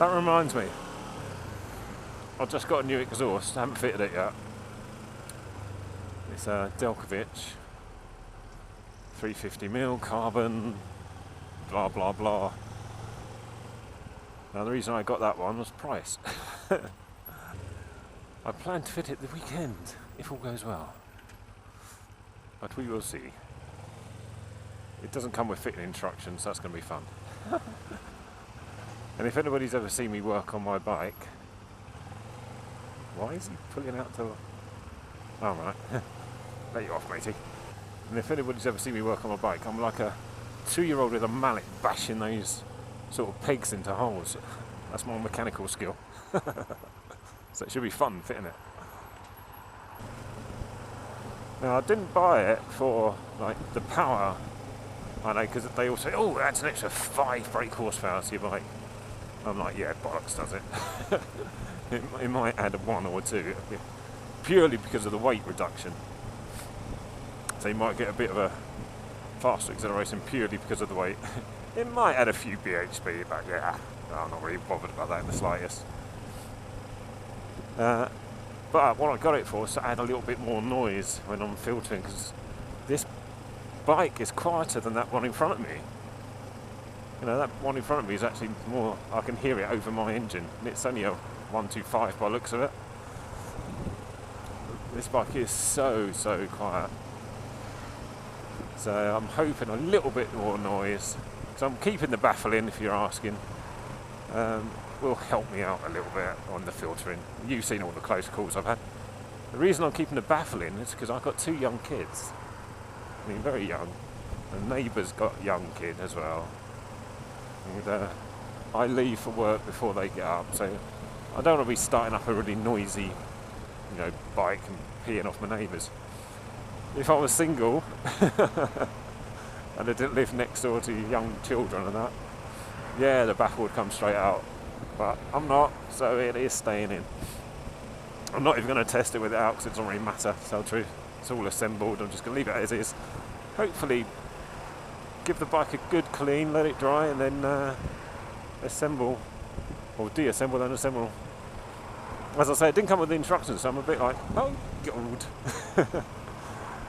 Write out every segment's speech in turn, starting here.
That reminds me, I've just got a new exhaust, I haven't fitted it yet. It's a Delkevic 350mm carbon, blah blah blah. Now the reason I got that one was price. I plan to fit it the weekend, if all goes well. But we will see. It doesn't come with fitting instructions, so that's going to be fun. And if anybody's ever seen me work on my bike... Why is he pulling out to... Oh, right. Let you off, matey. And if anybody's ever seen me work on my bike, I'm like a 2-year-old with a mallet bashing those sort of pegs into holes. That's my mechanical skill. So it should be fun fitting it. Now I didn't buy it for like the power, I know, because they all say, oh, that's an extra 5 brake horsepower to your bike. I'm like, yeah, bollocks does it. It might add 1 or 2, purely because of the weight reduction. So you might get a bit of a faster acceleration purely because of the weight. It might add a few bhp, but yeah, I'm not really bothered about that in the slightest. But what I got it for is to add a little bit more noise when I'm filtering, because this bike is quieter than that one in front of me. You know, that one in front of me is actually more, I can hear it over my engine, and it's only a 125 by the looks of it. This bike is so quiet. So I'm hoping a little bit more noise. So I'm keeping the baffle in, if you're asking. Will help me out a little bit on the filtering. You've seen all the close calls I've had. The reason I'm keeping the baffle in is because I've got 2 young kids. I mean, very young. The neighbour's got a young kid as well. And I leave for work before they get up, so I don't want to be starting up a really noisy, you know, bike and peeing off my neighbours. If I was single and I didn't live next door to young children and that, yeah, the baffle would come straight out. But I'm not, so it is staying in. I'm not even going to test it with it out because it doesn't really matter, to tell the truth. It's all assembled, I'm just going to leave it as is. Hopefully give the bike a good clean, let it dry, and then assemble, or deassemble and assemble. As I say, it didn't come with the instructions, so I'm a bit like, oh god.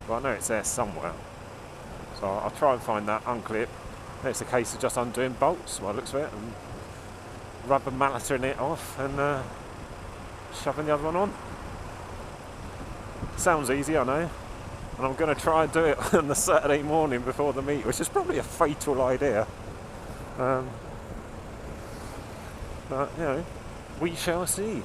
But I know it's there somewhere. So I'll try and find that, unclip. It's a case of just undoing bolts, by the looks of it, and rubber malletering it off and shoving the other one on. Sounds easy, I know. And I'm going to try and do it on the Saturday morning before the meet, which is probably a fatal idea. But, you know, we shall see.